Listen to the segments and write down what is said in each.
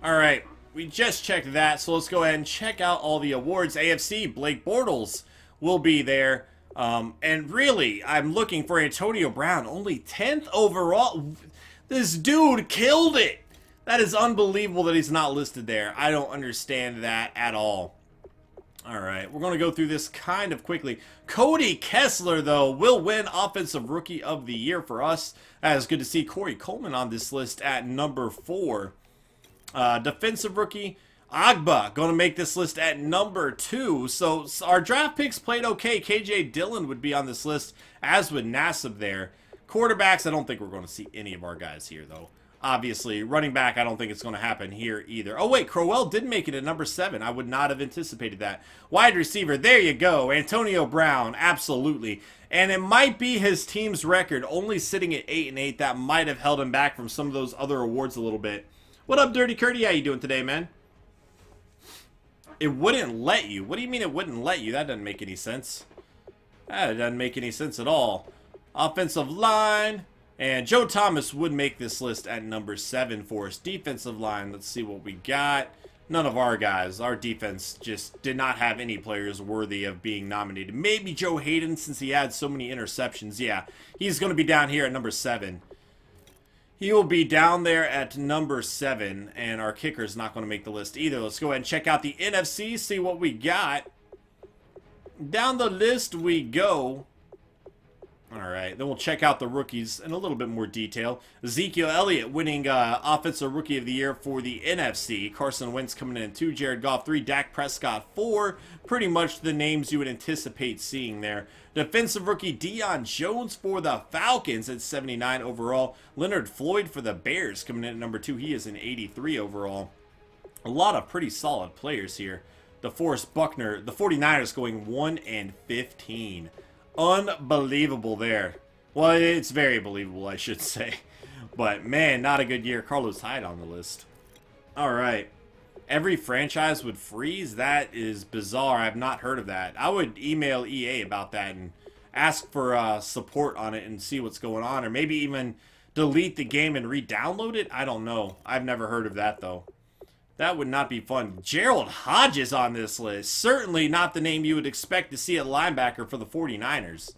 Alright, we just checked that, so let's go ahead and check out all the awards. AFC, Blake Bortles will be there. And really, I'm looking for Antonio Brown, only 10th overall. This dude killed it. That is unbelievable that he's not listed there. I don't understand that at all. Alright, we're going to go through this kind of quickly. Cody Kessler, though, will win Offensive Rookie of the Year for us. That is good to see Corey Coleman on this list at number 4. Defensive Rookie, Agba, going to make this list at number 2. So our draft picks played okay. KJ Dillon would be on this list, as would Nassib there. Quarterbacks, I don't think we're going to see any of our guys here, though. Obviously, running back, I don't think it's going to happen here either. Oh, wait, Crowell did make it at number 7. I would not have anticipated that. Wide receiver, there you go. Antonio Brown, absolutely. And it might be his team's record, only sitting at 8-8. That might have held him back from some of those other awards a little bit. What up, Dirty Curdy? How you doing today, man? It wouldn't let you. What do you mean it wouldn't let you? That doesn't make any sense. That doesn't make any sense at all. Offensive line. And Joe Thomas would make this list at number 7 for us. Defensive line, let's see what we got. None of our guys. Our defense just did not have any players worthy of being nominated. Maybe Joe Hayden, since he had so many interceptions. Yeah, he's going to be down here at number 7. He will be down there at number 7, and our kicker's not going to make the list either. Let's go ahead and check out the NFC, see what we got. Down the list we go. Alright, then we'll check out the rookies in a little bit more detail. Ezekiel Elliott winning Offensive Rookie of the Year for the NFC. Carson Wentz coming in at 2, Jared Goff 3, Dak Prescott 4. Pretty much the names you would anticipate seeing there. Defensive Rookie Deion Jones for the Falcons at 79 overall. Leonard Floyd for the Bears coming in at number 2. He is an 83 overall. A lot of pretty solid players here. DeForest Buckner, the 49ers going 1-15. Unbelievable there. Well, it's very believable, I should say. But, man, not a good year. Carlos Hyde on the list. Alright. Every franchise would freeze? That is bizarre. I've not heard of that. I would email EA about that and ask for support on it and see what's going on. Or maybe even delete the game and re-download it? I don't know. I've never heard of that, though. That would not be fun. Gerald Hodges on this list. Certainly not the name you would expect to see at linebacker for the 49ers.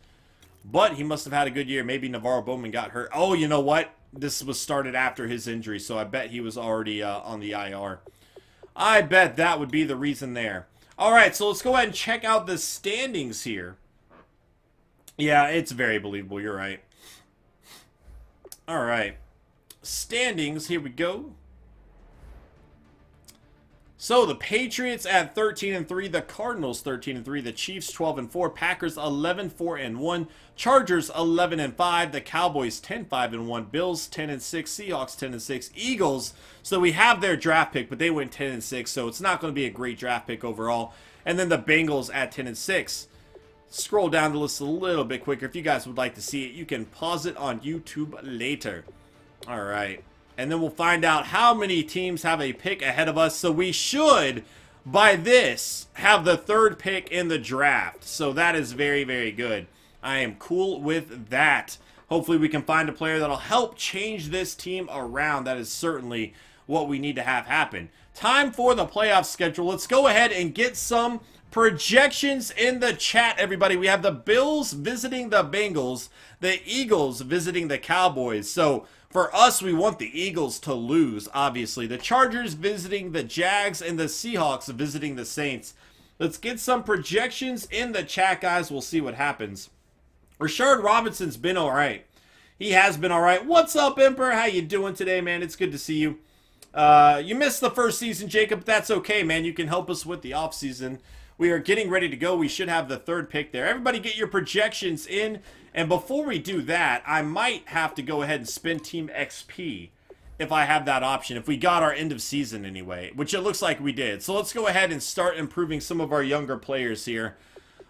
But he must have had a good year. Maybe Navarro Bowman got hurt. Oh, you know what? This was started after his injury, so I bet he was already on the IR. I bet that would be the reason there. All right, so let's go ahead and check out the standings here. Yeah, it's very believable. You're right. All right. Standings, here we go. So the Patriots at 13-3, the Cardinals 13-3, the Chiefs 12-4, Packers 11-4-1, Chargers 11-5, the Cowboys 10-5-1, Bills 10-6, Seahawks 10-6, Eagles. So we have their draft pick, but they went 10-6, so it's not going to be a great draft pick overall. And then the Bengals at 10-6. Scroll down the list a little bit quicker. If you guys would like to see it, you can pause it on YouTube later. All right. And then we'll find out how many teams have a pick ahead of us. So we should, by this, have the 3rd pick in the draft. So that is very, very good. I am cool with that. Hopefully we can find a player that'll help change this team around. That is certainly what we need to have happen. Time for the playoff schedule. Let's go ahead and get some projections in the chat, everybody. We have the Bills visiting the Bengals, the Eagles visiting the Cowboys. So for us, we want the Eagles to lose, obviously. The Chargers visiting the Jags and the Seahawks visiting the Saints. Let's get some projections in the chat, guys. We'll see what happens. Rashard Robinson's been all right. He has been all right. What's up, Emperor? How you doing today, man? It's good to see you. You missed the first season, Jacob. That's okay, man. You can help us with the offseason. We are getting ready to go. We should have the 3rd pick there. Everybody get your projections in. And before we do that, I might have to go ahead and spend Team XP if I have that option. If we got our end of season anyway, which it looks like we did. So let's go ahead and start improving some of our younger players here.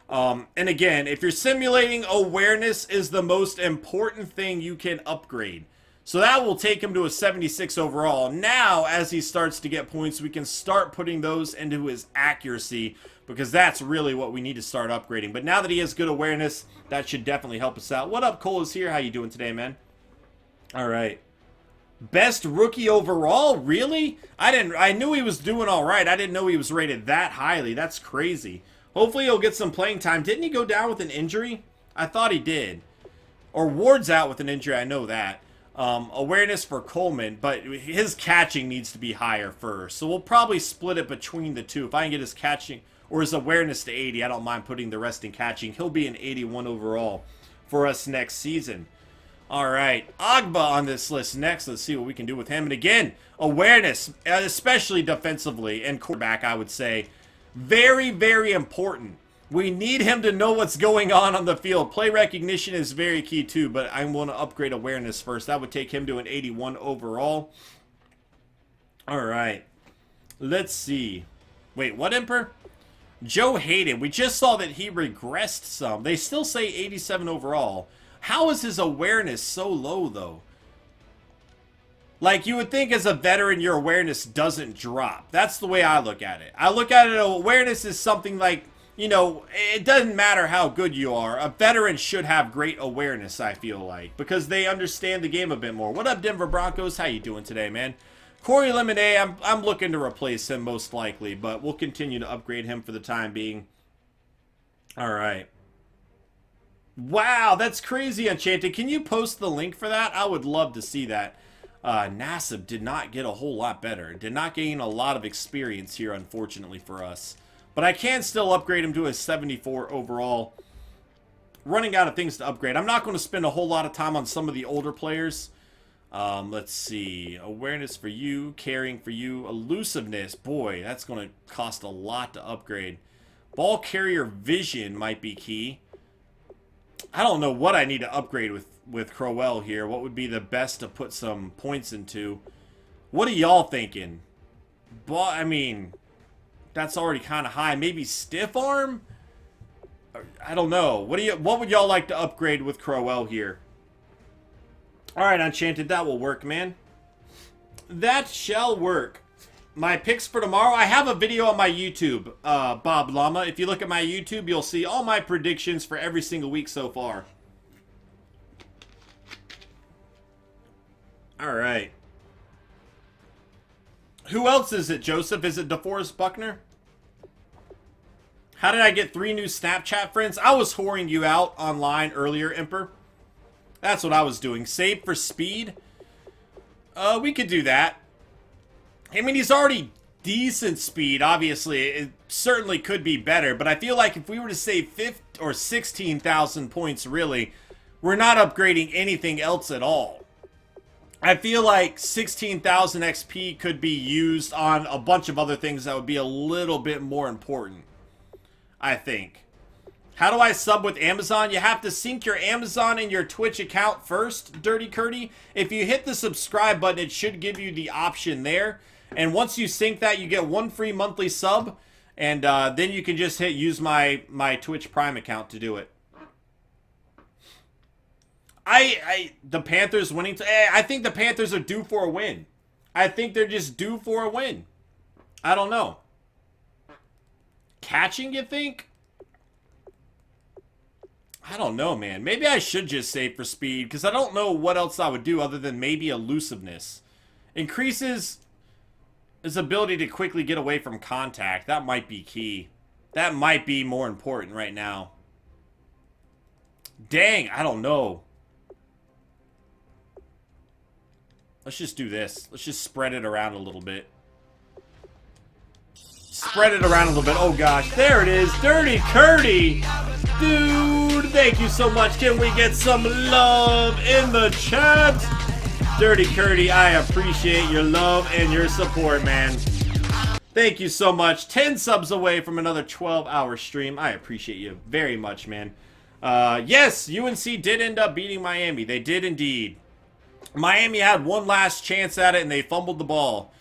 And again, if you're simulating, awareness is the most important thing you can upgrade. So that will take him to a 76 overall. Now, as he starts to get points, we can start putting those into his accuracy, because that's really what we need to start upgrading. But now that he has good awareness, that should definitely help us out. What up, Cole is here. How you doing today, man? All right. Best rookie overall? Really? I knew he was doing all right. I didn't know he was rated that highly. That's crazy. Hopefully he'll get some playing time. Didn't he go down with an injury? I thought he did. Or Ward's out with an injury, I know that. Awareness for Coleman, but his catching needs to be higher first. So we'll probably split it between the two. If I can get his catching or his awareness to 80, I don't mind putting the rest in catching. He'll be an 81 overall for us next season. All right, Agba on this list next. Let's see what we can do with him. And again, awareness, especially defensively and quarterback, I would say. Very, very important. We need him to know what's going on the field. Play recognition is very key too, but I want to upgrade awareness first. That would take him to an 81 overall. All right. Let's see. Wait, what, Emperor? Joe Hayden. We just saw that he regressed some. They still say 87 overall. How is his awareness so low, though? Like, you would think as a veteran, your awareness doesn't drop. That's the way I look at it. I look at it, awareness is something like, you know, it doesn't matter how good you are. A veteran should have great awareness, I feel like, because they understand the game a bit more. What up, Denver Broncos? How you doing today, man? Corey Lemonade, I'm looking to replace him most likely, but we'll continue to upgrade him for the time being. All right. Wow, that's crazy, Enchanted. Can you post the link for that? I would love to see that. Nassib did not get a whole lot better. Did not gain a lot of experience here, unfortunately, for us. But I can still upgrade him to a 74 overall. Running out of things to upgrade. I'm not going to spend a whole lot of time on some of the older players. Let's see. Awareness for you. Carrying for you. Elusiveness. Boy, that's going to cost a lot to upgrade. Ball carrier vision might be key. I don't know what I need to upgrade with Crowell here. What would be the best to put some points into? What are y'all thinking? But I mean, that's already kind of high. Maybe stiff arm? I don't know. What would y'all like to upgrade with Crowell here? All right, Enchanted, that will work, man. That shall work. My picks for tomorrow, I have a video on my YouTube, Bob Llama. If you look at my YouTube, you'll see all my predictions for every single week so far. All right. Who else is it, Joseph? Is it DeForest Buckner? How did I get 3 new Snapchat friends? I was whoring you out online earlier, Emperor. That's what I was doing. Save for speed? We could do that. I mean, he's already decent speed. Obviously, it certainly could be better. But I feel like if we were to save 15 or 16,000 points, really, we're not upgrading anything else at all. I feel like 16,000 XP could be used on a bunch of other things that would be a little bit more important, I think. How do I sub with Amazon? You have to sync your Amazon and your Twitch account first, Dirty Curdy. If you hit the subscribe button, it should give you the option there. And once you sync that, you get 1 free monthly sub. And then you can just hit use my Twitch Prime account to do it. The Panthers winning. I think the Panthers are due for a win. I think they're just due for a win. I don't know. Catching, you think? I don't know, man. Maybe I should just save for speed, because I don't know what else I would do other than maybe elusiveness. Increases his ability to quickly get away from contact. That might be key. That might be more important right now. Dang, I don't know. Let's just do this. Let's just spread it around a little bit. Spread it around a little bit. Oh gosh, there it is. Dirty Curdy. Dude, thank you so much. Can we get some love in the chat? Dirty Curdy, I appreciate your love and your support, man. Thank you so much. 10 subs away from another 12-hour stream. I appreciate you very much, man. Yes, UNC did end up beating Miami. They did indeed. Miami had one last chance at it, and they fumbled the ball.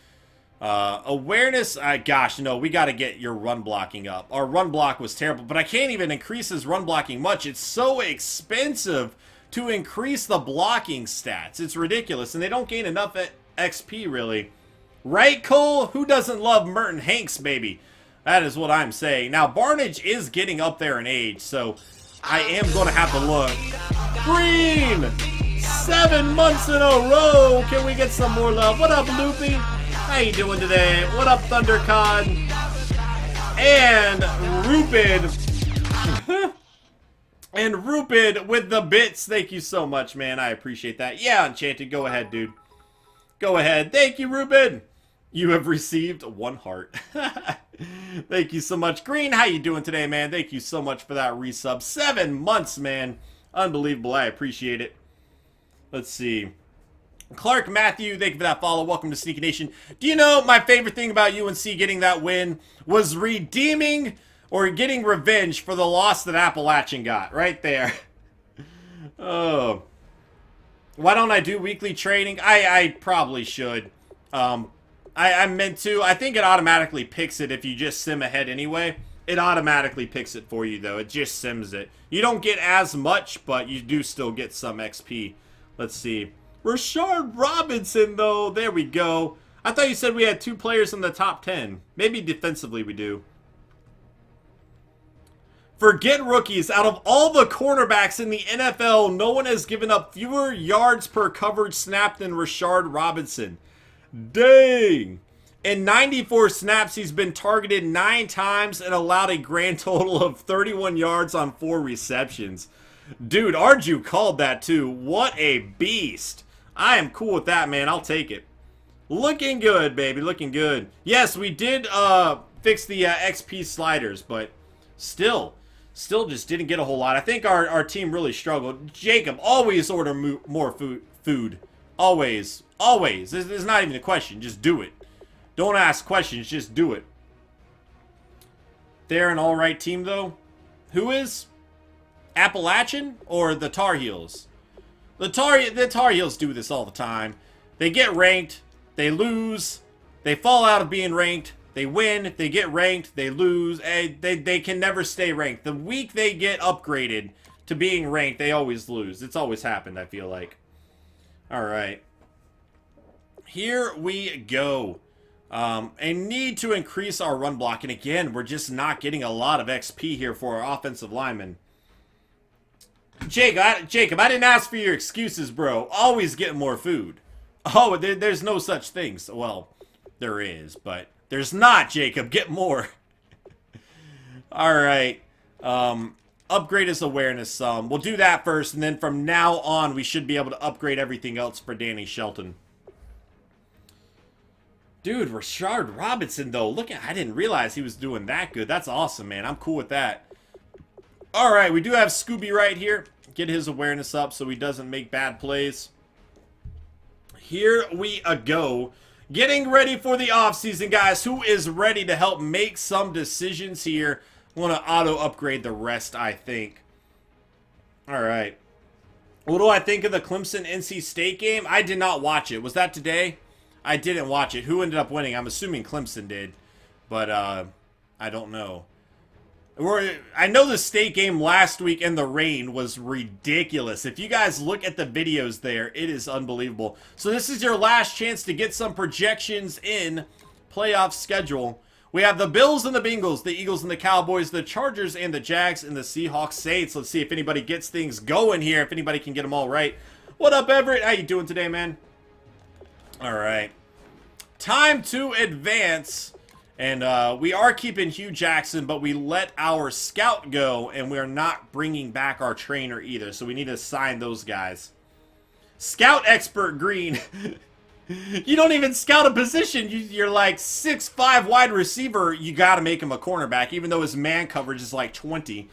Awareness, gosh, no, we got to get your run blocking up. Our run block was terrible, but I can't even increase his run blocking much. It's so expensive to increase the blocking stats. It's ridiculous, and they don't gain enough XP, really. Right, Cole? Who doesn't love Merton Hanks, baby? That is what I'm saying. Now, Barnage is getting up there in age, so I am going to have to look. Green! 7 months in a row. Can we get some more love? What up, Loopy? How you doing today? What up, ThunderCon? And Rupid. And Rupid with the bits. Thank you so much, man. I appreciate that. Yeah, Enchanted. Go ahead, dude. Go ahead. Thank you, Rupid. You have received 1 heart. Thank you so much. Green, how you doing today, man? Thank you so much for that resub. 7 months, man. Unbelievable. I appreciate it. Let's see. Clark Matthew, thank you for that follow. Welcome to Sneaky Nation. Do you know my favorite thing about UNC getting that win was redeeming or getting revenge for the loss that Appalachian got? Right there. Oh. Why don't I do weekly training? I probably should. I meant to. I think it automatically picks it if you just sim ahead anyway. It automatically picks it for you, though. It just sims it. You don't get as much, but you do still get some XP. Let's see. Rashard Robinson, though. There we go. I thought you said we had 2 players in the top 10. Maybe defensively we do. Forget rookies. Out of all the cornerbacks in the NFL, no one has given up fewer yards per coverage snap than Rashard Robinson. Dang. In 94 snaps, he's been targeted 9 times and allowed a grand total of 31 yards on 4 receptions. Dude, Arju called that too. What a beast. I am cool with that, man. I'll take it. Looking good, baby. Looking good. Yes, we did fix the XP sliders, but still just didn't get a whole lot. I think our team really struggled. Jacob, always order more food. Always. Always. There's not even a question. Just do it. Don't ask questions. Just do it. They're an alright team, though. Who is? Appalachian or the Tar Heels? The Tar Heels do this all the time. They get ranked. They lose. They fall out of being ranked. They win. They get ranked. They lose. They can never stay ranked. The week they get upgraded to being ranked, they always lose. It's always happened, I feel like. Alright. Here we go. A need to increase our run block. And again, we're just not getting a lot of XP here for our offensive linemen. Jacob, I didn't ask for your excuses, bro. Always get more food. Oh, there's no such thing. Well, there is, but there's not, Jacob. Get more. Alright. Upgrade his awareness some. We'll do that first, and then from now on, we should be able to upgrade everything else for Danny Shelton. Dude, Rashard Robinson, though. Look at, I didn't realize he was doing that good. That's awesome, man. I'm cool with that. Alright, we do have Scooby right here. Get his awareness up so he doesn't make bad plays. Here we go. Getting ready for the offseason, guys. Who is ready to help make some decisions here? I want to auto-upgrade the rest, I think. Alright. What do I think of the Clemson-NC State game? I did not watch it. Was that today? I didn't watch it. Who ended up winning? I'm assuming Clemson did. But, I don't know. I know the State game last week in the rain was ridiculous. If you guys look at the videos there, it is unbelievable. So this is your last chance to get some projections in playoff schedule. We have the Bills and the Bengals, the Eagles and the Cowboys, the Chargers and the Jags, and the Seahawks Saints. Let's see if anybody gets things going here, if anybody can get them all right. What up, Everett? How you doing today, man? All right. Time to advance. And we are keeping Hugh Jackson, but we let our scout go, and we are not bringing back our trainer either. So we need to sign those guys. Scout expert Green. You don't even scout a position. You're like 6'5" wide receiver. You got to make him a cornerback, even though his man coverage is like 20.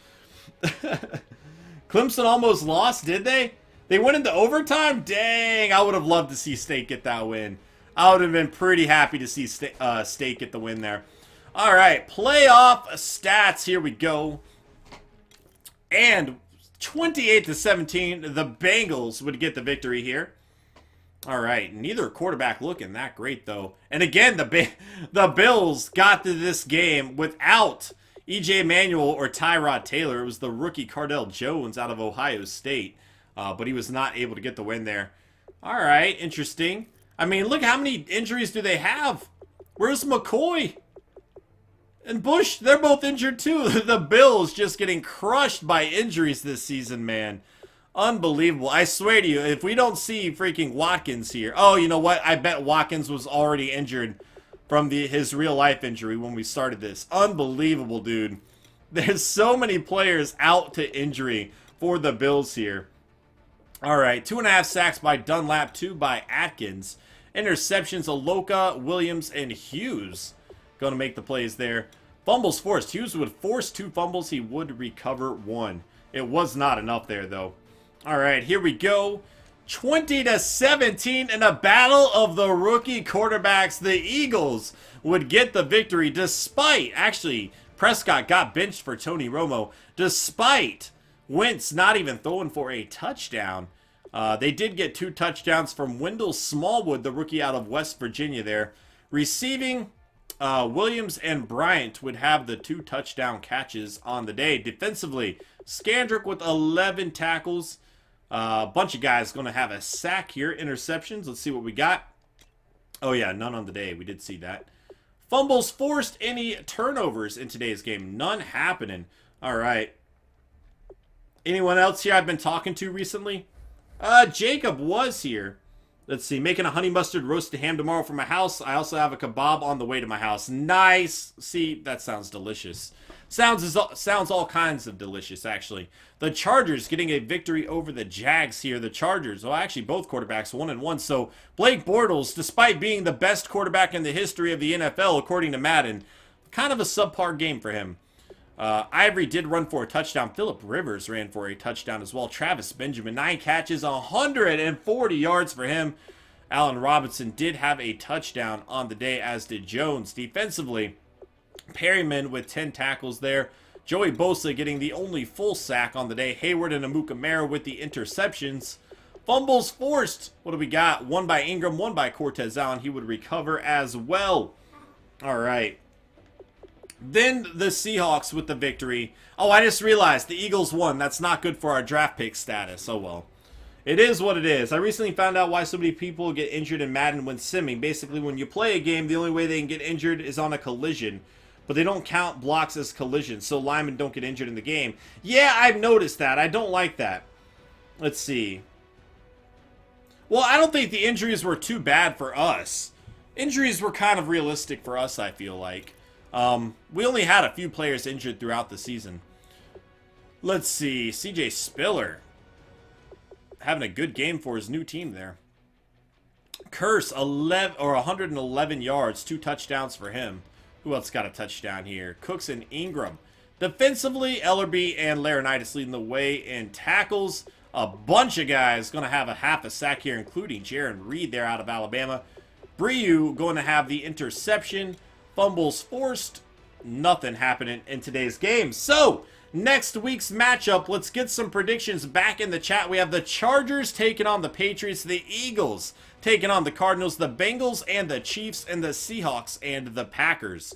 Clemson almost lost, did they? They went into overtime? Dang, I would have loved to see State get that win. I would have been pretty happy to see State get the win there. All right, playoff stats. Here we go. And 28-17, the Bengals would get the victory here. All right, neither quarterback looking that great, though. And again, the Bills got to this game without E.J. Manuel or Tyrod Taylor. It was the rookie Cardell Jones out of Ohio State. But he was not able to get the win there. All right, interesting. I mean, look, how many injuries do they have? Where's McCoy? And Bush, they're both injured too. The Bills just getting crushed by injuries this season, man. Unbelievable. I swear to you, if we don't see freaking Watkins here. Oh, you know what? I bet Watkins was already injured from his real life injury when we started this. Unbelievable, dude. There's so many players out to injury for the Bills here. All right, 2.5 sacks by Dunlap, 2 by Atkins. Interceptions, Aloka, Williams, and Hughes going to make the plays there. Fumbles forced. Hughes would force 2 fumbles. He would recover 1. It was not enough there, though. All right, here we go. 20-17 in a battle of the rookie quarterbacks. The Eagles would get the victory despite, actually, Prescott got benched for Tony Romo, despite Wentz not even throwing for a touchdown. They did get 2 touchdowns from Wendell Smallwood, the rookie out of West Virginia there. Receiving, Williams and Bryant would have the 2 touchdown catches on the day. Defensively, Scandrick with 11 tackles. A bunch of guys going to have a sack here. Interceptions. Let's see what we got. Oh, yeah, none on the day. We did see that. Fumbles forced. Any turnovers in today's game? None happening. All right. Anyone else here I've been talking to recently? Jacob was here. Let's see. Making a honey mustard roasted ham tomorrow for my house. I also have a kebab on the way to my house. Nice. See, that sounds delicious. Sounds all kinds of delicious, actually. The Chargers getting a victory over the Jags here. The Chargers, well, actually, both quarterbacks 1-1. So, Blake Bortles, despite being the best quarterback in the history of the NFL, according to Madden, kind of a subpar game for him. Ivory did run for a touchdown. Phillip Rivers ran for a touchdown as well. Travis Benjamin, 9 catches, 140 yards for him. Allen Robinson did have a touchdown on the day, as did Jones. Defensively, Perryman with 10 tackles there. Joey Bosa getting the only full sack on the day. Hayward and Amukamara with the interceptions. Fumbles forced. What do we got? 1 by Ingram, 1 by Cortez Allen. He would recover as well. All right. Then the Seahawks with the victory. Oh, I just realized the Eagles won. That's not good for our draft pick status. Oh, well. It is what it is. I recently found out why so many people get injured in Madden when simming. Basically, when you play a game, the only way they can get injured is on a collision. But they don't count blocks as collisions, so linemen don't get injured in the game. Yeah, I've noticed that. I don't like that. Let's see. Well, I don't think the injuries were too bad for us. Injuries were kind of realistic for us, I feel like. We only had a few players injured throughout the season. Let's see. CJ Spiller having a good game for his new team there. Curse, 111 yards, 2 touchdowns for him. Who else got a touchdown here? Cooks and Ingram. Defensively, Ellerby and Laurinaitis leading the way in tackles. A bunch of guys going to have a half a sack here, including Jaron Reed there out of Alabama. Briu going to have the interception. Fumbles forced. Nothing happening in today's game. So, next week's matchup, let's get some predictions back in the chat. We have the Chargers taking on the Patriots, the Eagles taking on the Cardinals, the Bengals and the Chiefs, and the Seahawks and the Packers.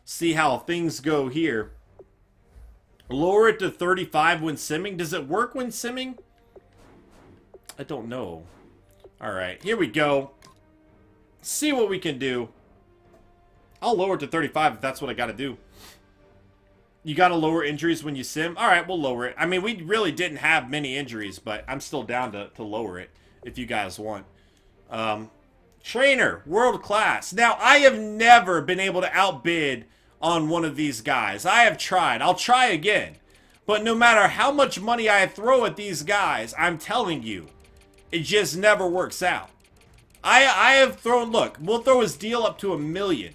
See how things go here. Lower it to 35 when simming. Does it work when simming? I don't know. All right, here we go. See what we can do. I'll lower it to 35 if that's what I got to do. You got to lower injuries when you sim? All right, we'll lower it. I mean, we really didn't have many injuries, but I'm still down to lower it if you guys want. Trainer, world class. Now, I have never been able to outbid on one of these guys. I have tried. I'll try again. But no matter how much money I throw at these guys, I'm telling you, it just never works out. I have thrown, look, we'll throw his deal up to $1 million.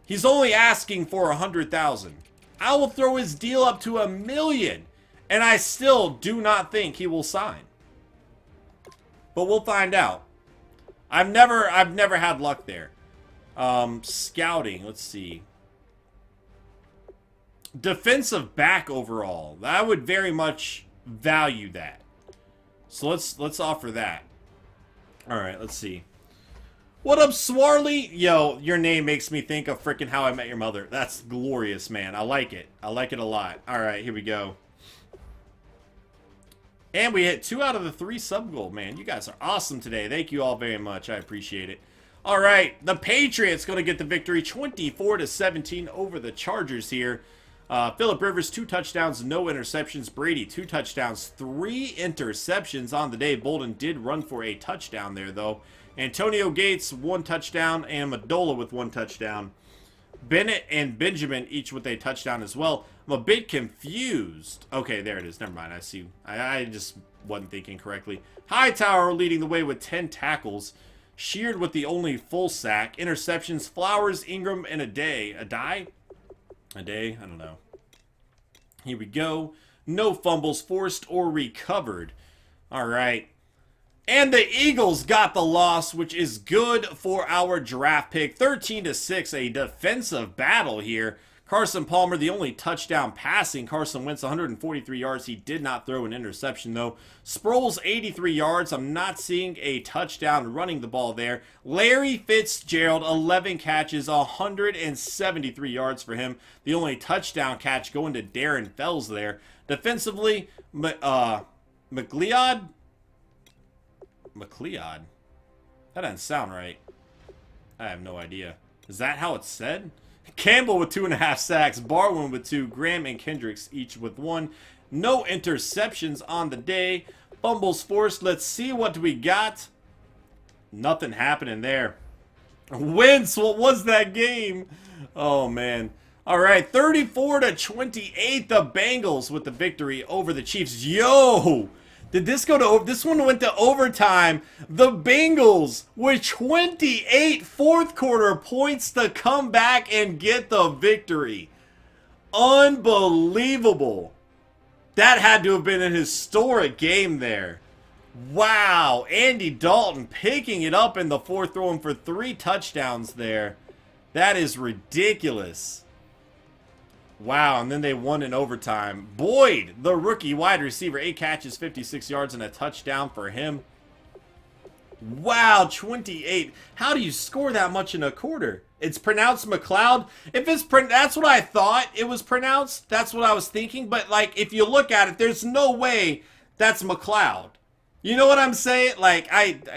He's only asking for 100,000. I will throw his deal up to $1 million, and I still do not think he will sign. But we'll find out. I've never had luck there. Scouting, let's see. Defensive back overall. I would very much value that. So let's offer that. All right, let's see. What up, Swarley? Yo, your name makes me think of frickin' How I Met Your Mother. That's glorious, man. I like it. I like it a lot. All right, here we go. And we hit 2 out of the 3 sub goal, man. You guys are awesome today. Thank you all very much. I appreciate it. All right, the Patriots going to get the victory 24-17 over the Chargers here. Phillip Rivers, 2 touchdowns, no interceptions. Brady, 2 touchdowns, 3 interceptions on the day. Bolden did run for a touchdown there, though. Antonio Gates, 1 touchdown, and Madola with 1 touchdown. Bennett and Benjamin each with a touchdown as well. I'm a bit confused. Okay, there it is. Never mind. I see. I just wasn't thinking correctly. Hightower leading the way with 10 tackles. Sheard with the only full sack. Interceptions, Flowers, Ingram, and a day. A die? A day? I don't know. Here we go. No fumbles forced or recovered. All right. And the Eagles got the loss, which is good for our draft pick. 13-6, a defensive battle here. Carson Palmer, the only touchdown passing. Carson Wentz, 143 yards. He did not throw an interception, though. Sproles, 83 yards. I'm not seeing a touchdown running the ball there. Larry Fitzgerald, 11 catches, 173 yards for him. The only touchdown catch going to Darren Fells there. Defensively, McLeod? That doesn't sound right. I have no idea. Is that how it's said? Campbell with 2.5 sacks. Barwin with 2. Graham and Kendricks each with 1. No interceptions on the day. Fumbles forced. Let's see what we got. Nothing happening there. Wentz, what was that game? Oh, man. All right, 34-28. The Bengals with the victory over the Chiefs. Yo! Did this go to... This one went to overtime. The Bengals with 28 fourth-quarter points to come back and get the victory. Unbelievable. That had to have been an historic game there. Wow. Andy Dalton picking it up in the fourth, throwing for 3 touchdowns there. That is ridiculous. Wow, and then they won in overtime. Boyd, the rookie wide receiver, 8 catches, 56 yards, and a touchdown for him. Wow, 28. How do you score that much in a quarter? It's pronounced McLeod. If it's that's what I thought it was pronounced. That's what I was thinking. But, like, if you look at it, there's no way that's McLeod. You know what I'm saying? Like,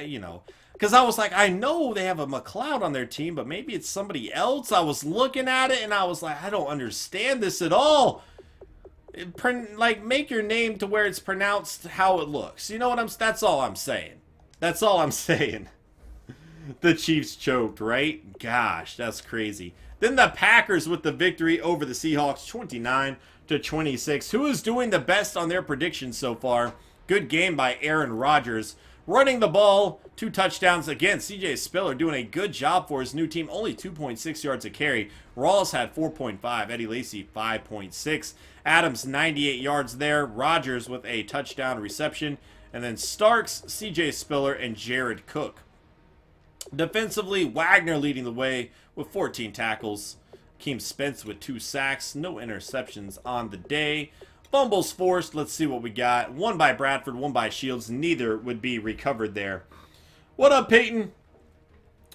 you know... Because I was like, I know they have a McLeod on their team, but maybe it's somebody else. I was looking at it, and I was like, I don't understand this at all. Like, make your name to where it's pronounced how it looks. You know what that's all I'm saying. That's all I'm saying. The Chiefs choked, right? Gosh, that's crazy. Then the Packers with the victory over the Seahawks, 29-26. Who is doing the best on their predictions so far? Good game by Aaron Rodgers. Running the ball, 2 touchdowns. Again, C.J. Spiller doing a good job for his new team. Only 2.6 yards a carry. Rawls had 4.5. Eddie Lacy, 5.6. Adams, 98 yards there. Rodgers with a touchdown reception. And then Starks, C.J. Spiller, and Jared Cook. Defensively, Wagner leading the way with 14 tackles. Keem Spence with 2 sacks. No interceptions on the day. Fumbles forced. Let's see what we got. 1 by Bradford, 1 by Shields. Neither would be recovered there. What up, Peyton?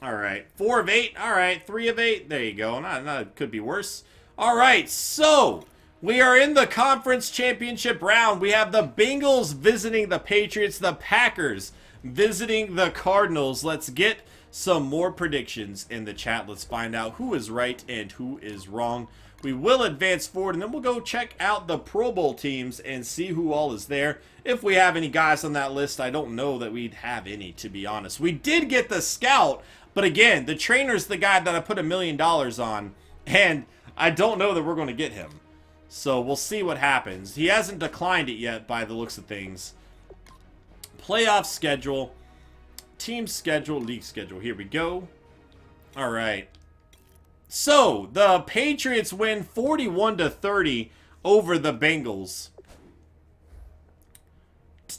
All right. 4 of 8. All right. 3 of 8. There you go. Not could be worse. All right. So, we are in the conference championship round. We have the Bengals visiting the Patriots. The Packers visiting the Cardinals. Let's get some more predictions in the chat. Let's find out who is right and who is wrong. We will advance forward, and then we'll go check out the Pro Bowl teams and see who all is there. If we have any guys on that list, I don't know that we'd have any, to be honest. We did get the scout, but again, the trainer's the guy that I put $1 million on, and I don't know that we're going to get him. So we'll see what happens. He hasn't declined it yet by the looks of things. Playoff schedule, team schedule, league schedule. Here we go. All right. So, the Patriots win 41-30 over the Bengals.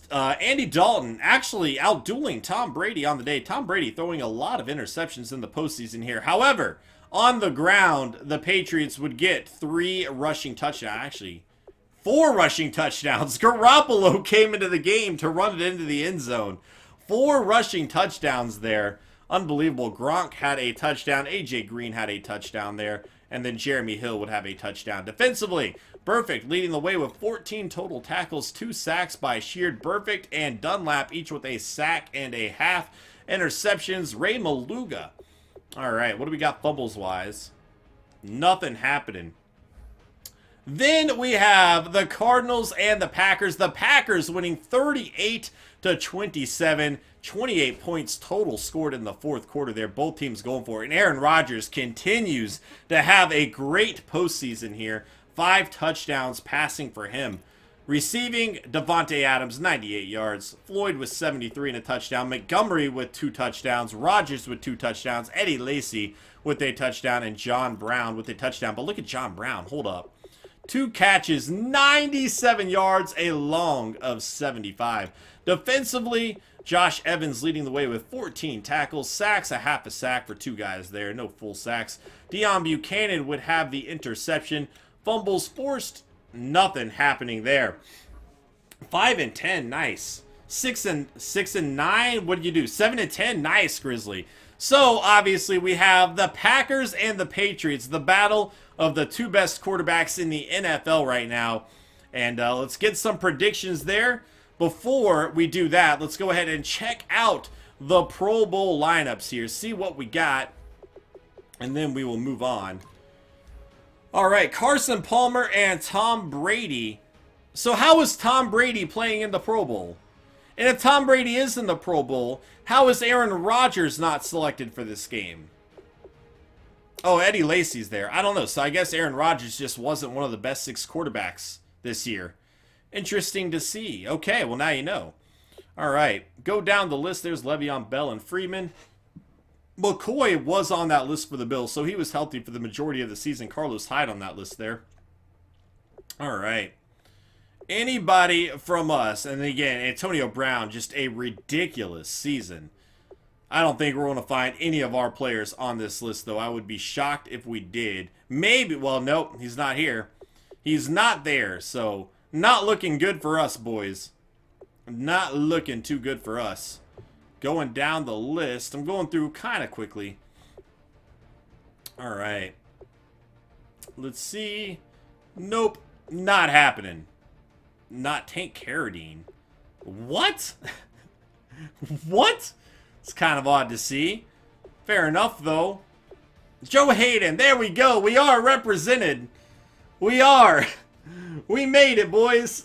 Andy Dalton actually outdueling Tom Brady on the day. Tom Brady throwing a lot of interceptions in the postseason here. However, on the ground, the Patriots would get 3 rushing touchdowns. Actually, 4 rushing touchdowns. Garoppolo came into the game to run it into the end zone. 4 rushing touchdowns there. Unbelievable. Gronk had a touchdown. A.J. Green had a touchdown there. And then Jeremy Hill would have a touchdown. Defensively, Burfict leading the way with 14 total tackles. 2 sacks by Sheard, Burfict, and Dunlap, each with a sack and a half. Interceptions, Ray Maluga. All right, what do we got fumbles-wise? Nothing happening. Then we have the Cardinals and the Packers. The Packers winning 38-27. 28 points total scored in the fourth quarter there. Both teams going for it. And Aaron Rodgers continues to have a great postseason here. 5 touchdowns passing for him. Receiving, Devontae Adams, 98 yards. Floyd with 73 and a touchdown. Montgomery with 2 touchdowns. Rodgers with 2 touchdowns. Eddie Lacy with a touchdown. And John Brown with a touchdown. But look at John Brown. Hold up. 2 catches, 97 yards, a long of 75. Defensively, Josh Evans leading the way with 14 tackles. Sacks, a half a sack for 2 guys there. No full sacks. Deion Buchanan would have the interception. Fumbles forced. Nothing happening there. 5 and 10, nice. 6 and 9, what did you do? 7 and 10, nice, Grizzly. So obviously we have the Packers and the Patriots, the battle of the 2 best quarterbacks in the NFL right now. And let's get some predictions there. Before we do that, let's go ahead and check out the Pro Bowl lineups here, see what we got, and then we will move on. All right, Carson Palmer and Tom Brady. So how is Tom Brady playing in the Pro Bowl? And if Tom Brady is in the Pro Bowl, how is Aaron Rodgers not selected for this game? Oh, Eddie Lacy's there. I don't know. So I guess Aaron Rodgers just wasn't one of the best 6 quarterbacks this year. Interesting to see. Okay, well now you know. All right, go down the list. There's Le'Veon Bell and Freeman. McCoy was on that list for the Bills, so he was healthy for the majority of the season. Carlos Hyde on that list there. All right. Anybody from us, and again, Antonio Brown, just a ridiculous season. I don't think we're going to find any of our players on this list, though. I would be shocked if we did. Maybe, well, nope, he's not here. He's not there, so not looking good for us, boys. Not looking too good for us. Going down the list, I'm going through kind of quickly. All right. Let's see. Nope, not happening. Not Tank Carradine. What? What? It's kind of odd to see. Fair enough, though. Joe Hayden, there we go. We are represented. We are. We made it, boys.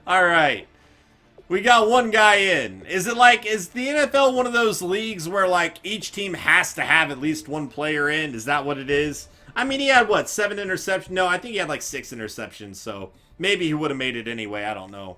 All right. We got one guy in. Is it like, is the NFL one of those leagues where, like, each team has to have at least one player in? Is that what it is? I mean, he had, what, 7 interceptions? No, I think he had, like, 6 interceptions, so maybe he would have made it anyway. I don't know.